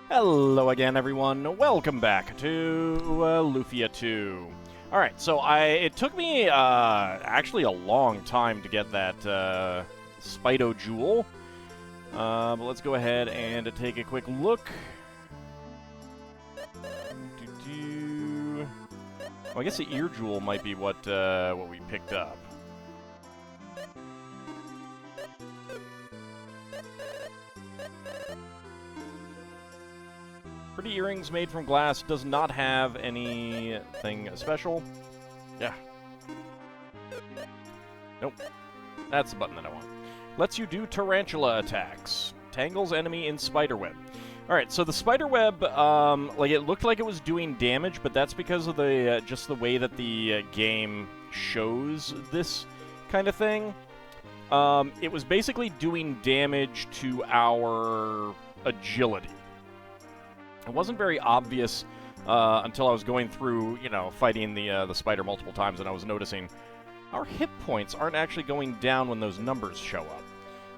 Hello again, everyone. Welcome back to Lufia II. Alright, so it took me actually a long time to get that Spito Jewel. But let's go ahead and take a quick look. Well, I guess the Ear Jewel might be what we picked up. Pretty earrings made from glass, does not have anything special. Yeah. Nope. That's the button that I want. Lets you do tarantula attacks. Tangles enemy in spiderweb. Alright, so the spiderweb, like it looked like it was doing damage, but that's because of the just the way that the game shows this kind of thing. It was basically doing damage to our agility. It wasn't very obvious until I was going through, fighting the spider multiple times, and I was noticing our hit points aren't actually going down when those numbers show up.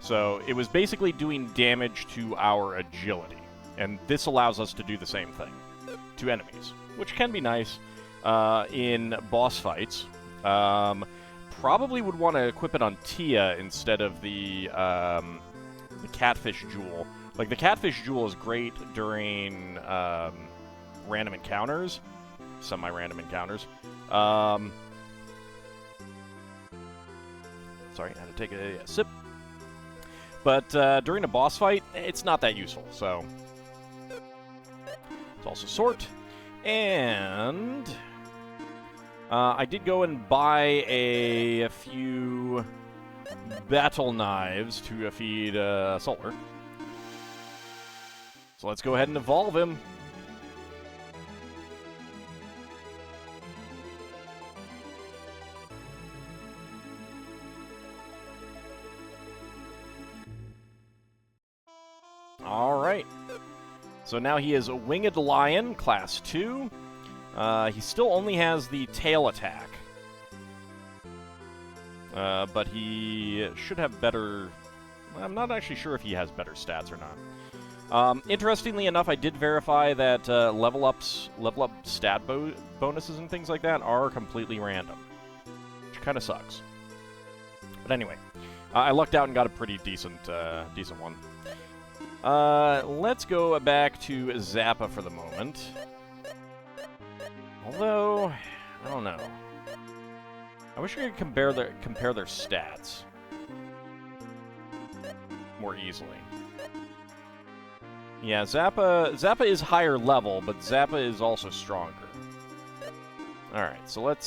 So it was basically doing damage to our agility, and this allows us to do the same thing to enemies, which can be nice in boss fights. Probably would want to equip it on Tia instead of the Catfish Jewel. Like, the Catfish Jewel is great during random encounters, semi-random encounters. Sorry, I had to take a sip. But during a boss fight, it's not that useful, so... It's also sort. And... I did go and buy a few battle knives to feed Solar. So let's go ahead and evolve him. Alright. So now he is a Winged Lion, Class 2. He still only has the tail attack. But he should have better... I'm not actually sure if he has better stats or not. Interestingly enough, I did verify that level up stat bonuses and things like that are completely random, which kind of sucks. But anyway, I lucked out and got a pretty decent one. Let's go back to Zappa for the moment. Although, I don't know. I wish I could compare their stats more easily. Yeah, Zappa is higher level, but Zappa is also stronger. Alright, so let's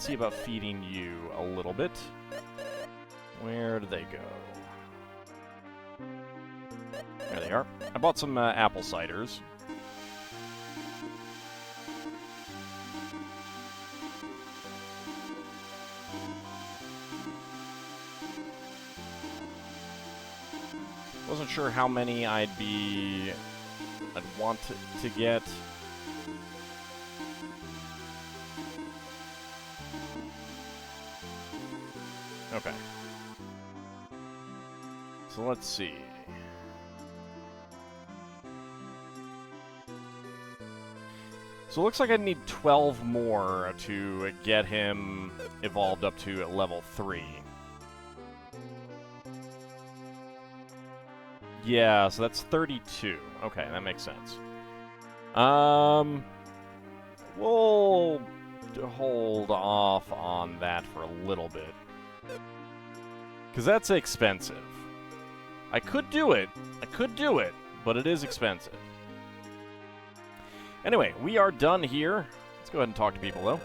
see about feeding you a little bit. Where did they go? There they are. I bought some apple ciders. Wasn't sure how many I'd want to get. Okay. So let's see. So it looks like I need 12 more to get him evolved up to level 3. Yeah, so that's 32. Okay, that makes sense. We'll hold off on that for a little bit. Because that's expensive. I could do it, but it is expensive. Anyway, we are done here. Let's go ahead and talk to people, though.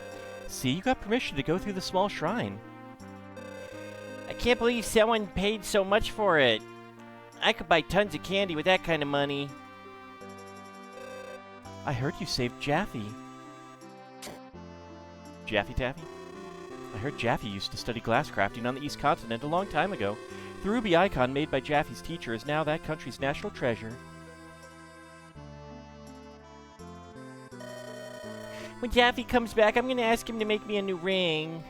See, you got permission to go through the small shrine. I can't believe someone paid so much for it. I could buy tons of candy with that kind of money. I heard you saved Jaffe. Jaffe Taffy? I heard Jaffe used to study glass crafting on the East Continent a long time ago. The ruby icon made by Jaffe's teacher is now that country's national treasure. When Jaffe comes back, I'm going to ask him to make me a new ring.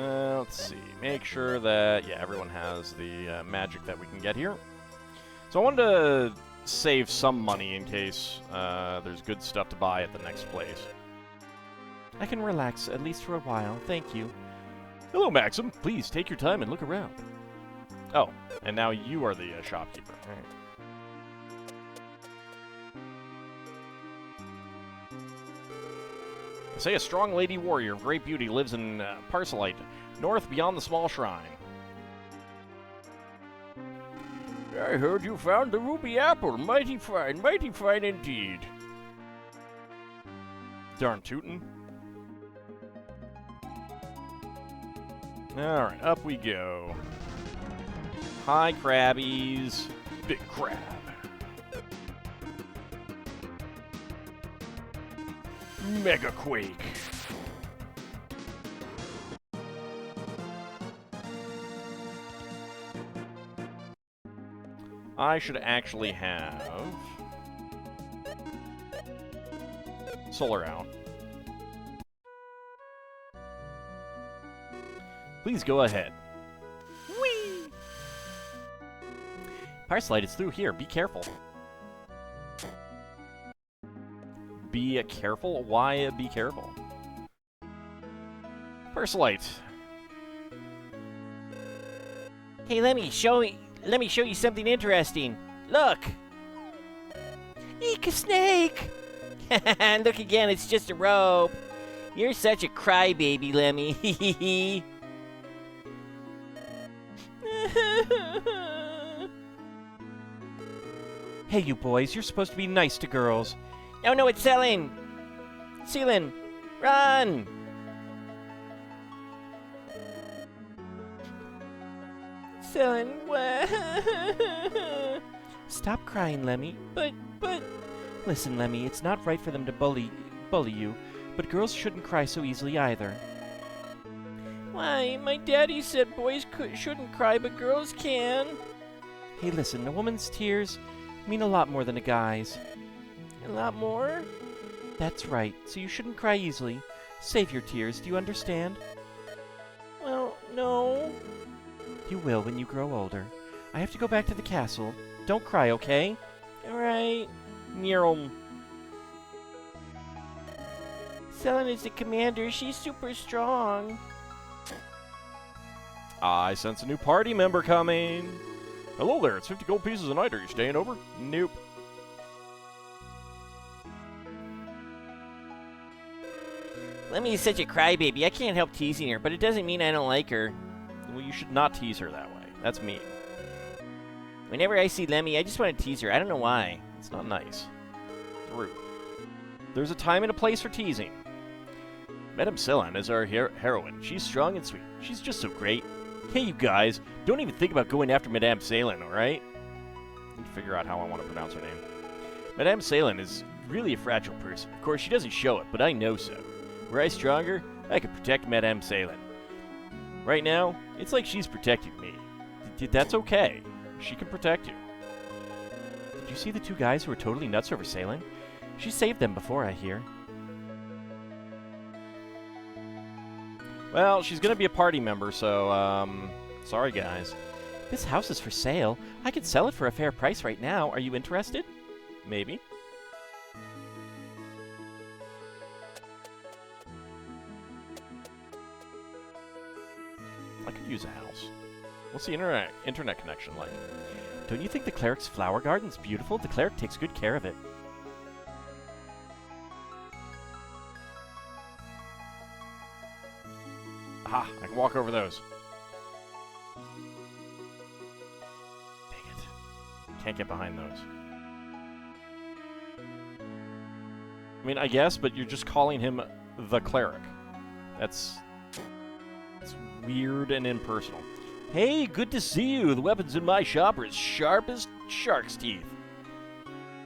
Let's see. Make sure that, yeah, everyone has the magic that we can get here. So I wanted to save some money in case there's good stuff to buy at the next place. I can relax, at least for a while. Thank you. Hello, Maxim. Please take your time and look around. Oh, and now you are the shopkeeper. All right. They say a strong lady warrior of great beauty lives in Parcelyte, north beyond the small shrine. I heard you found the ruby apple. Mighty fine indeed. Darn tootin'. Alright, up we go. Hi, crabbies. Big crab. Mega Quake. I should actually have solar out. Please go ahead. Whee! Parcelyte is through here. Be careful. Be careful? Why be careful? Parcelyte. Hey, let me show you something interesting. Look! Eek, a snake! Look again, it's just a rope. You're such a crybaby, Lemmy. Hey, you boys, you're supposed to be nice to girls. Oh no, it's Selin! Selin, run! Selin, what? Stop crying, Lemmy. But... Listen, Lemmy, it's not right for them to bully you, but girls shouldn't cry so easily either. Why? My daddy said boys shouldn't cry, but girls can. Hey, listen, a woman's tears mean a lot more than a guy's. A lot more? That's right, so you shouldn't cry easily. Save your tears, do you understand? Well, no. You will when you grow older. I have to go back to the castle. Don't cry, okay? Alright. Nyerm. Selin is the commander. She's super strong. I sense a new party member coming. Hello there, it's 50 gold pieces a night. Are you staying over? Nope. Lemmy's such a crybaby. I can't help teasing her, but it doesn't mean I don't like her. Well, you should not tease her that way. That's mean. Whenever I see Lemmy, I just want to tease her. I don't know why. It's not nice. It's rude. There's a time and a place for teasing. Madame Selin is our heroine. She's strong and sweet. She's just so great. Hey, you guys, don't even think about going after Madame Selin, alright? Let me figure out how I want to pronounce her name. Madame Selin is really a fragile person. Of course, she doesn't show it, but I know so. Were I stronger, I could protect Madame Selin. Right now, it's like she's protecting me. That's okay. She can protect you. Did you see the two guys who were totally nuts over Selin? She saved them before, I hear. Well, she's gonna be a party member, so, sorry guys. This house is for sale. I could sell it for a fair price right now. Are you interested? Maybe. I could use a house. What's the internet connection like? Don't you think the cleric's flower garden's beautiful? The cleric takes good care of it. Aha, I can walk over those. Dang it. Can't get behind those. I mean, I guess, but you're just calling him the cleric. That's weird and impersonal. Hey, good to see you. The weapons in my shop are as sharp as shark's teeth.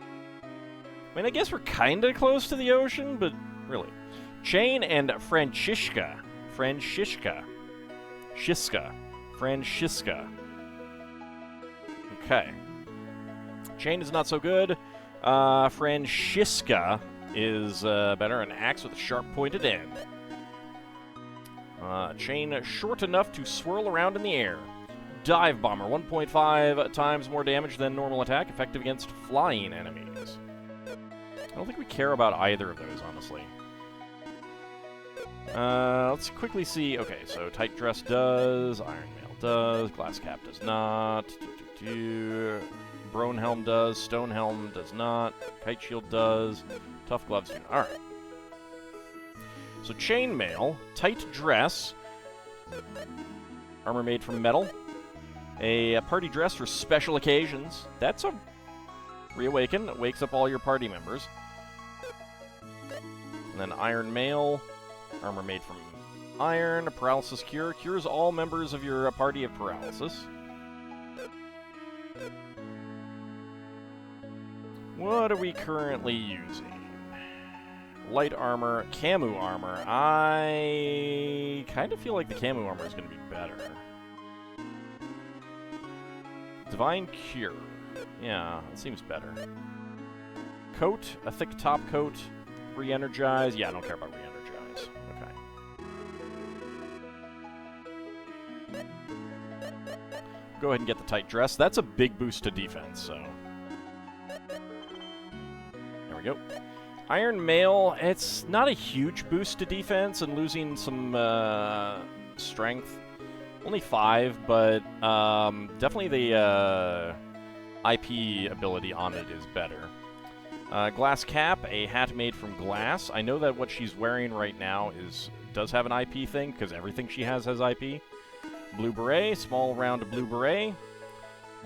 I mean, I guess we're kind of close to the ocean, but really. Chain and Francisca. Okay. Chain is not so good. Francisca is better. An axe with a sharp pointed end. Chain short enough to swirl around in the air. Dive Bomber, 1.5 times more damage than normal attack, effective against flying enemies. I don't think we care about either of those, honestly. Let's quickly see. Okay, so Tight Dress does, Iron Mail does, Glass Cap does not, Brone Helm does, Stone Helm does not, Kite Shield does, Tough Gloves do not. Alright. So Chainmail, Tight Dress, armor made from metal, a party dress for special occasions. That's a reawaken, wakes up all your party members. And then Iron Mail, armor made from iron, paralysis cure, cures all members of your party of paralysis. What are we currently using? Light armor, Camu armor. I kind of feel like the Camu armor is going to be better. Divine Cure. Yeah, it seems better. Coat, a thick top coat. Re-energize. Yeah, I don't care about re-energize. Okay. Go ahead and get the Tight Dress. That's a big boost to defense, so... There we go. Iron Mail, it's not a huge boost to defense and losing some strength. Only 5, but definitely the IP ability on it is better. Glass Cap, a hat made from glass. I know that what she's wearing right now does have an IP thing, because everything she has IP. Blue Beret, small round Blue Beret.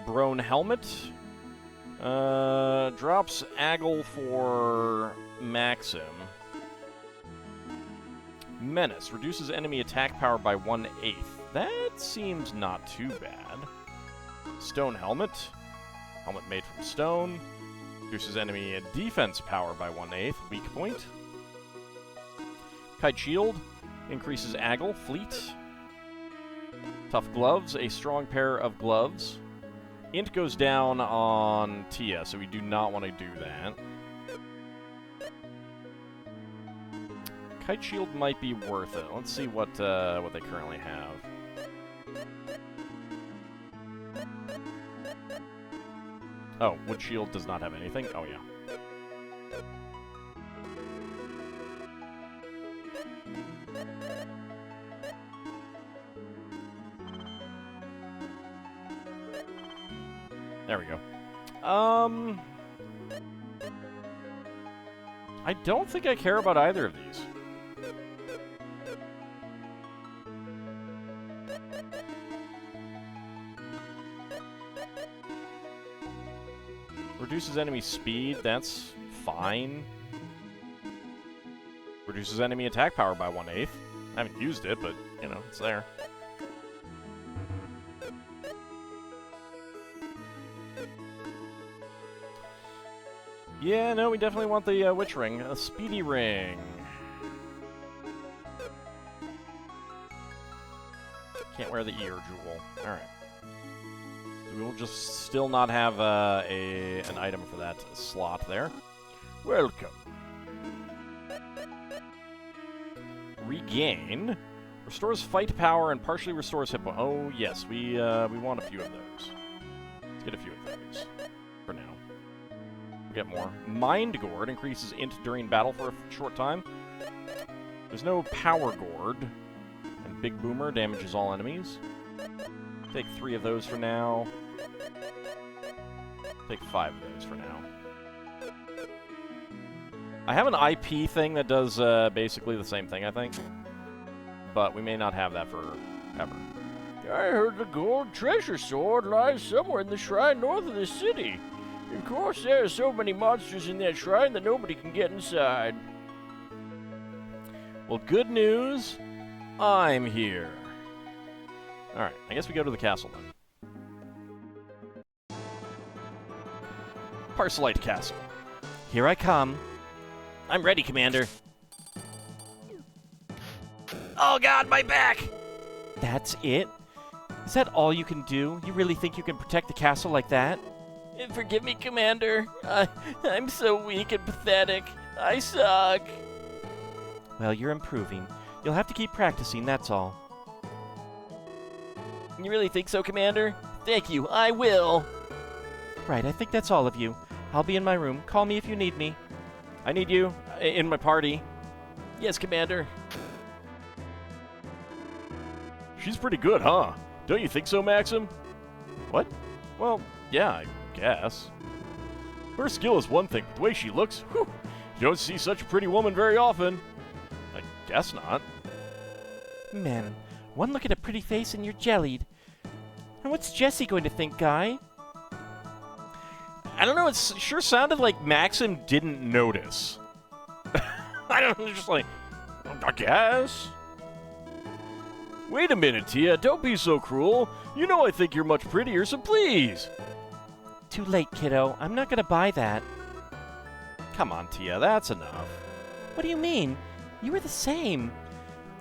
Brone Helmet. Drops Aggle for Maxim. Menace, reduces enemy attack power by 1/8. That seems not too bad. Stone Helmet. Helmet made from stone. Reduces enemy defense power by 1/8. Weak point. Kite Shield. Increases Aggle. Fleet. Tough Gloves. A strong pair of gloves. Int goes down on Tia, so we do not want to do that. Kite Shield might be worth it. Let's see what they currently have. Oh, Wood Shield does not have anything? Oh, yeah. There we go. I don't think I care about either of these. Reduces enemy speed, that's fine. Reduces enemy attack power by 1/8. I haven't used it, but, you know, it's there. Yeah, no, we definitely want the Witch Ring. A Speedy Ring. Can't wear the Ear Jewel. Alright. So we will just still not have an item for that slot there. Welcome. Regain. Restores fight power and partially restores hit point. Oh, yes, we want a few of those. Let's get a few of those for now. We'll get more. Mind Gourd increases int during battle for a short time. There's no Power Gourd. And Big Boomer damages all enemies. Take 3 of those for now. Take 5 of those for now. I have an IP thing that does basically the same thing, I think. But we may not have that forever. I heard the gold treasure sword lies somewhere in the shrine north of the city. Of course, there are so many monsters in that shrine that nobody can get inside. Well, good news. I'm here. Alright, I guess we go to the castle then. Parcelyte Castle. Here I come. I'm ready, Commander. Oh god, my back! That's it? Is that all you can do? You really think you can protect the castle like that? Forgive me, Commander. I'm so weak and pathetic. I suck. Well, you're improving. You'll have to keep practicing, that's all. You really think so, Commander? Thank you, I will. Right, I think that's all of you. I'll be in my room. Call me if you need me. I need you in my party. Yes, Commander. She's pretty good, huh? Don't you think so, Maxim? What? Well, yeah, I guess. Her skill is one thing, but the way she looks, whew, you don't see such a pretty woman very often. I guess not. Man, one look at a pretty face and you're jellied. And what's Jesse going to think, Guy? I don't know, it sure sounded like Maxim didn't notice. I don't know, just like, I guess. Wait a minute, Tia, don't be so cruel. You know I think you're much prettier, so please. Too late, kiddo. I'm not gonna buy that. Come on, Tia, that's enough. What do you mean? You were the same.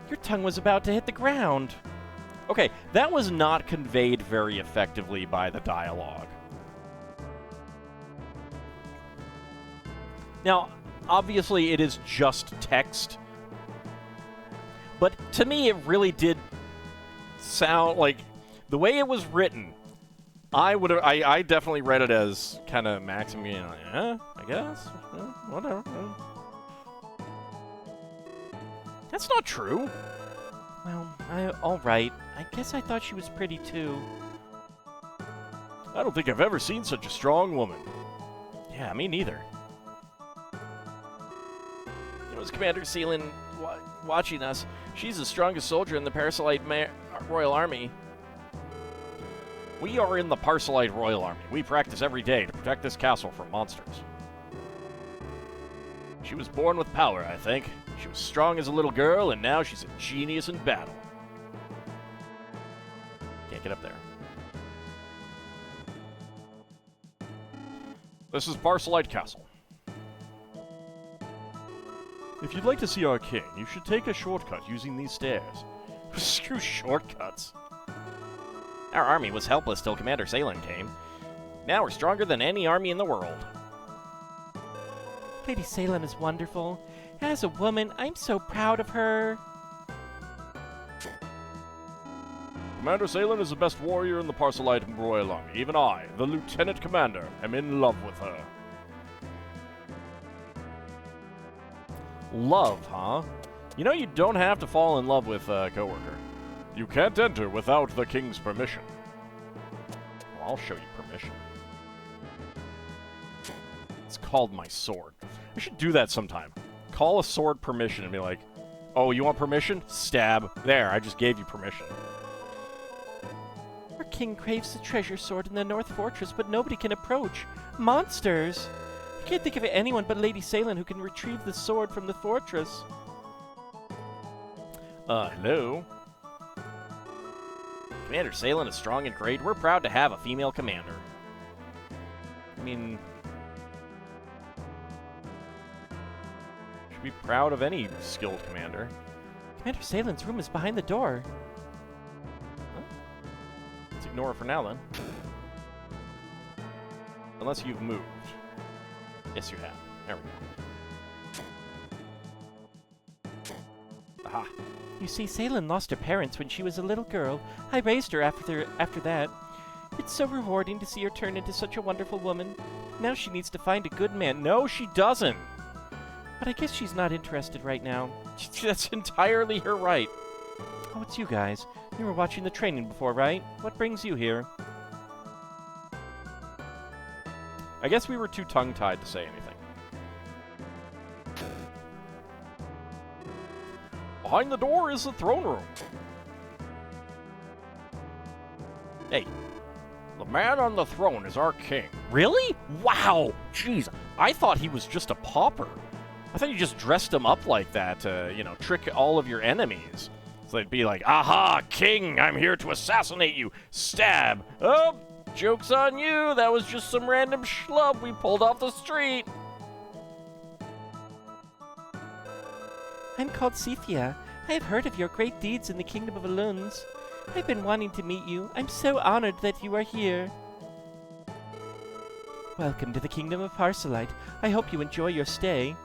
Your tongue was about to hit the ground. Okay, that was not conveyed very effectively by the dialogue. Now, obviously it is just text, but to me it really did sound like the way it was written. I definitely read it as kind of Maxim being like, I guess, whatever. That's not true. Well, all right. I guess I thought she was pretty too. I don't think I've ever seen such a strong woman. Yeah, me neither. It was Commander Seelan watching us. She's the strongest soldier in the Parcelyte Royal Army. We are in the Parcelyte Royal Army. We practice every day to protect this castle from monsters. She was born with power, I think. She was strong as a little girl, and now she's a genius in battle. Can't get up there. This is Parcelyte Castle. If you'd like to see our king, you should take a shortcut using these stairs. Screw shortcuts. Our army was helpless till Commander Seelan came. Now we're stronger than any army in the world. Lady Seelan is wonderful. As a woman, I'm so proud of her. Commander Seelan is the best warrior in the Parcelyte Royal Army. Even I, the Lieutenant Commander, am in love with her. Love, huh? You know you don't have to fall in love with a coworker. You can't enter without the king's permission. Well, I'll show you permission. It's called my sword. I should do that sometime. Call a sword permission and be like, oh, you want permission? Stab. There, I just gave you permission. Our king craves the treasure sword in the North Fortress, but nobody can approach. Monsters! I can't think of anyone but Lady Seelan who can retrieve the sword from the fortress. Hello? Commander Seelan is strong and great. We're proud to have a female commander. I mean, should be proud of any skilled commander. Commander Seelan's room is behind the door. Let's ignore it for now, then. Unless you've moved. Yes, you have. There we go. Aha. You see, Seelan lost her parents when she was a little girl. I raised her after that. It's so rewarding to see her turn into such a wonderful woman. Now she needs to find a good man. No, she doesn't. But I guess she's not interested right now. That's entirely her right. Oh, it's you guys. You were watching the training before, right? What brings you here? I guess we were too tongue-tied to say anything. Behind the door is the throne room. Hey, the man on the throne is our king. Really? Wow! Jeez, I thought he was just a pauper. I thought you just dressed him up like that to, trick all of your enemies. So they'd be like, aha, king, I'm here to assassinate you. Stab. Oh, joke's on you. That was just some random schlub we pulled off the street. I'm called Cethia. I have heard of your great deeds in the Kingdom of Aluns. I've been wanting to meet you. I'm so honored that you are here. Welcome to the Kingdom of Parcelyte. I hope you enjoy your stay.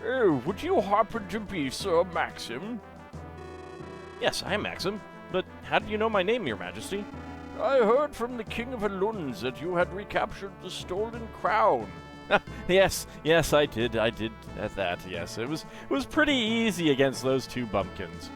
Oh, would you happen to be Sir Maxim? Yes, I am Maxim. But how do you know my name, Your Majesty? I heard from the King of Alunz that you had recaptured the stolen crown. Yes, I did at that, yes. It was pretty easy against those two bumpkins.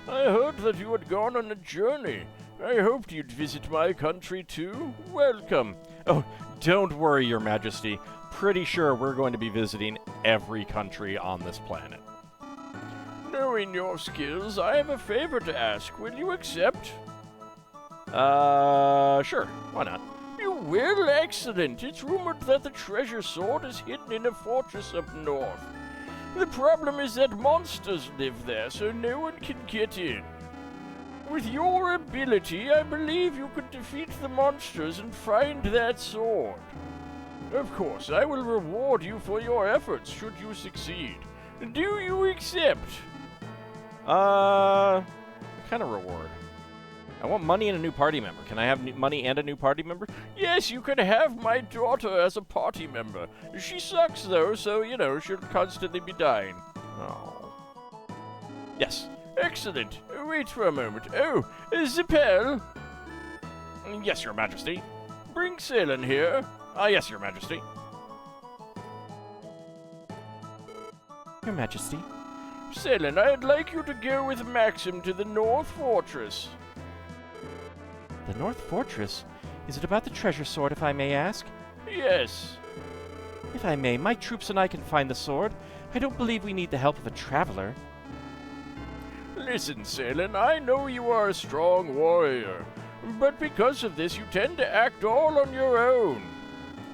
I heard that you had gone on a journey. I hoped you'd visit my country too. Welcome. Oh, don't worry, Your Majesty. Pretty sure we're going to be visiting every country on this planet. Knowing your skills, I have a favor to ask. Will you accept? Sure. Why not? You will? Excellent. It's rumored that the treasure sword is hidden in a fortress up north. The problem is that monsters live there, so no one can get in. With your ability, I believe you could defeat the monsters and find that sword. Of course, I will reward you for your efforts should you succeed. Do you accept? What kind of reward? I want money and a new party member. Can I have money and a new party member? Yes, you can have my daughter as a party member. She sucks, though, so, she'll constantly be dying. Oh. Yes. Excellent. Wait for a moment. Oh, Zippel. Yes, Your Majesty. Bring Salen here. Yes, Your Majesty. Your Majesty. Salen, I'd like you to go with Maxim to the North Fortress. The North Fortress? Is it about the treasure sword, if I may ask? Yes. If I may, my troops and I can find the sword. I don't believe we need the help of a traveler. Listen, Salen, I know you are a strong warrior, but because of this you tend to act all on your own.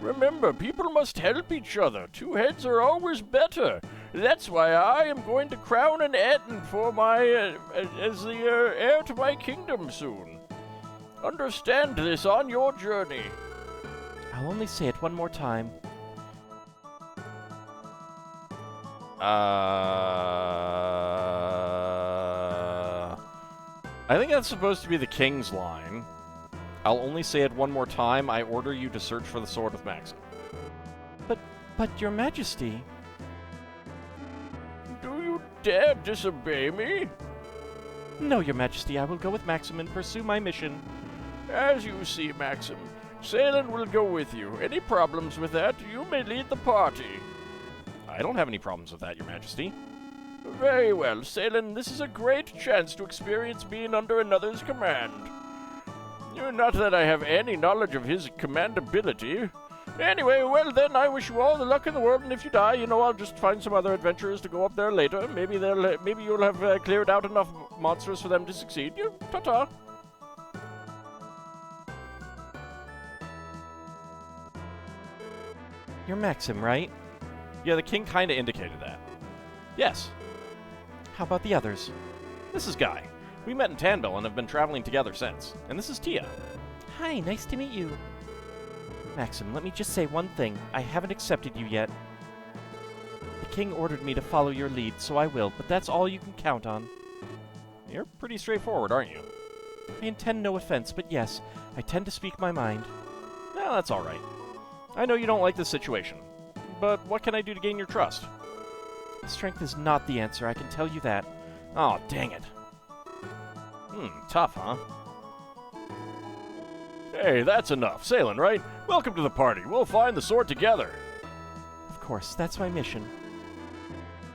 Remember, people must help each other. Two heads are always better. That's why I am going to crown an Etten for as the heir to my kingdom soon. Understand this on your journey. I'll only say it one more time. I think that's supposed to be the king's line. I'll only say it one more time. I order you to search for the sword of Maxim. But Your Majesty... Do you dare disobey me? No, Your Majesty, I will go with Maxim and pursue my mission. As you see, Maxim. Salen will go with you. Any problems with that, you may lead the party. I don't have any problems with that, Your Majesty. Very well, Salen. This is a great chance to experience being under another's command. Not that I have any knowledge of his command ability. Anyway, well then, I wish you all the luck in the world, and if you die, I'll just find some other adventurers to go up there later. Maybe you'll have cleared out enough monsters for them to succeed. Ta-ta. You're Maxim, right? Yeah, the king kind of indicated that. Yes. How about the others? This is Guy. We met in Tanville and have been traveling together since. And this is Tia. Hi, nice to meet you. Maxim, let me just say one thing. I haven't accepted you yet. The king ordered me to follow your lead, so I will, but that's all you can count on. You're pretty straightforward, aren't you? I intend no offense, but yes, I tend to speak my mind. Well, that's all right. I know you don't like this situation, but what can I do to gain your trust? Strength is not the answer, I can tell you that. Oh, dang it. Tough, huh? Hey, that's enough. Salen, right? Welcome to the party. We'll find the sword together. Of course, that's my mission.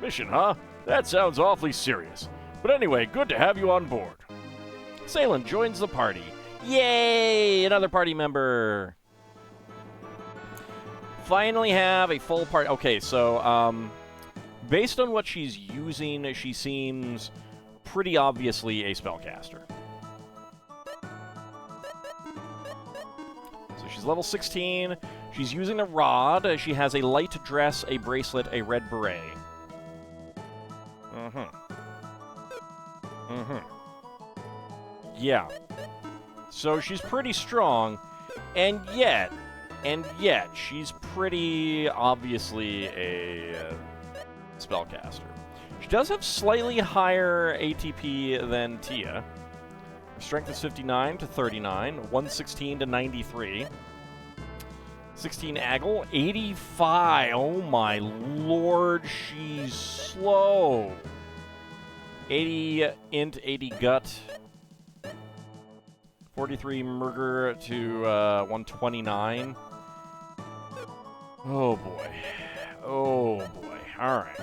Mission, huh? That sounds awfully serious. But anyway, good to have you on board. Salen joins the party. Yay! Another party member. Finally have a full party. Okay, so, based on what she's using, she seems pretty obviously a spellcaster. So she's level 16. She's using a rod. She has a light dress, a bracelet, a red beret. Yeah. So she's pretty strong, and yet, she's pretty obviously a spellcaster. She does have slightly higher ATP than Tia. Her strength is 59 to 39, 116 to 93. 16 Aggle, 85. Oh my lord, she's slow. 80 Int, 80 Gut. 43 Murder to 129. Oh boy. Oh boy. Alright.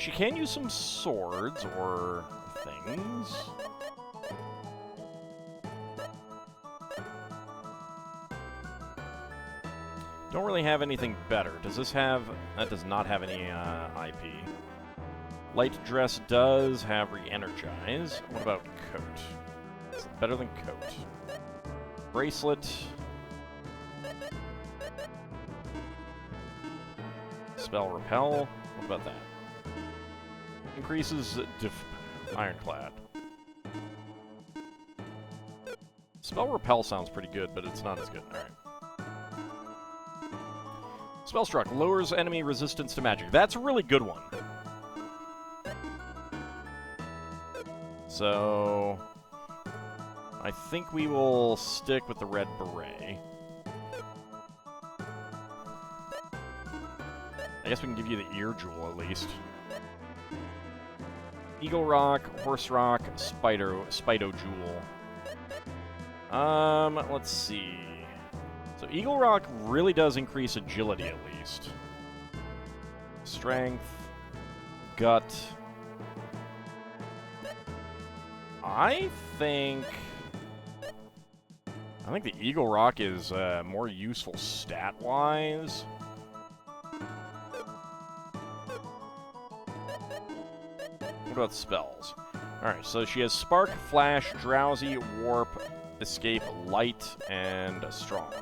She can use some swords or things. Don't really have anything better. Does this have... That does not have any IP. Light Dress does have Re-Energize. What about Coat? Is it better than Coat? Bracelet. Spell Repel. What about that? Increases Ironclad. Spell Repel sounds pretty good, but it's not as good. Alright. Spellstruck lowers enemy resistance to magic. That's a really good one. So I think we will stick with the Red Beret. I guess we can give you the Ear Jewel at least. Eagle Rock, Horse Rock, Spido Jewel. Let's see. So Eagle Rock really does increase agility at least. Strength, Gut. I think the Eagle Rock is more useful stat-wise. What about spells? Alright, so she has Spark, Flash, Drowsy, Warp, Escape, Light, and Strong.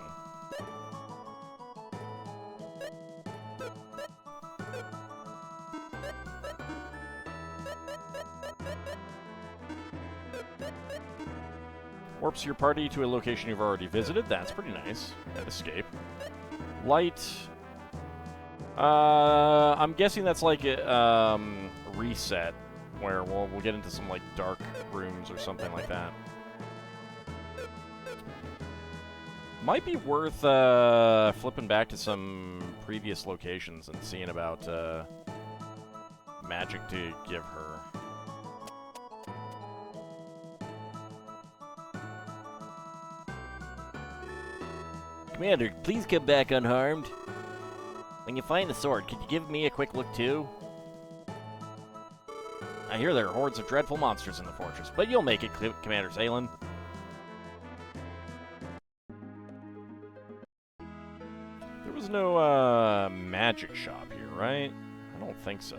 Warps your party to a location you've already visited. That's pretty nice. And Escape. Light. I'm guessing that's like a reset, where we'll get into some like dark rooms or something like that. Might be worth flipping back to some previous locations and seeing about magic to give her. Commander, please come back unharmed. When you find the sword, could you give me a quick look too? I hear there are hordes of dreadful monsters in the fortress, but you'll make it, Commander Zalen. There was no magic shop here, right? I don't think so.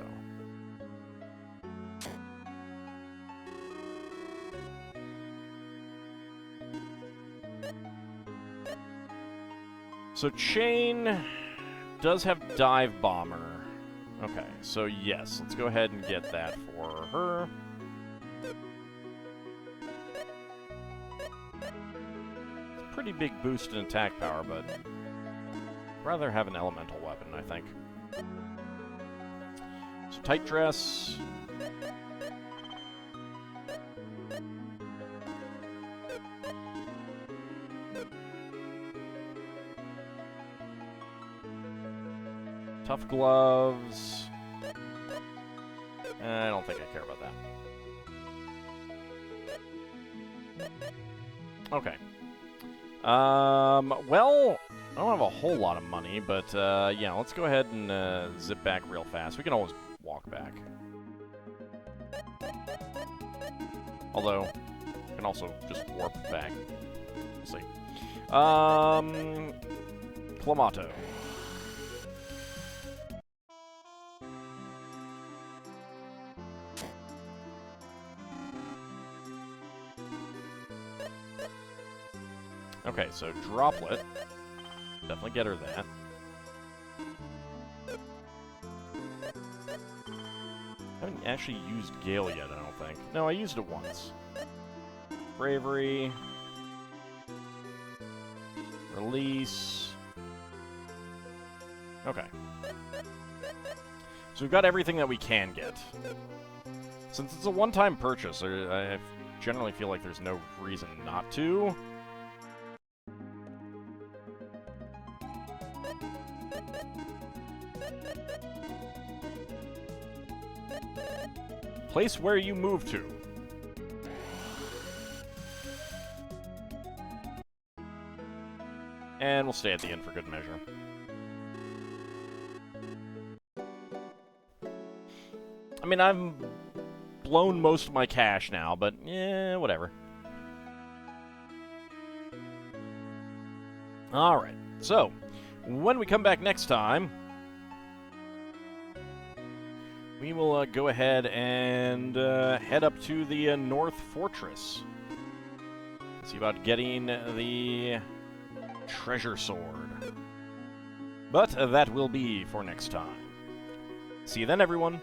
So Chain does have Dive Bomber. Okay, so yes, let's go ahead and get that for her. It's a pretty big boost in attack power, but I'd rather have an elemental weapon, I think. So Tight Dress. Tough Gloves. I don't think I care about that. Okay. Well, I don't have a whole lot of money, but, yeah, let's go ahead and zip back real fast. We can always walk back. Although, we can also just warp back. We'll see. Clamato. Okay, so Droplet. Definitely get her that. I haven't actually used Gale yet, I don't think. No, I used it once. Bravery. Release. Okay. So we've got everything that we can get. Since it's a one-time purchase, I generally feel like there's no reason not to. place where you move to. And we'll stay at the inn for good measure. I mean, I've blown most of my cash now, but yeah, whatever. Alright, so, when we come back next time, we will go ahead and head up to the North Fortress. See about getting the treasure sword. But that will be for next time. See you then, everyone.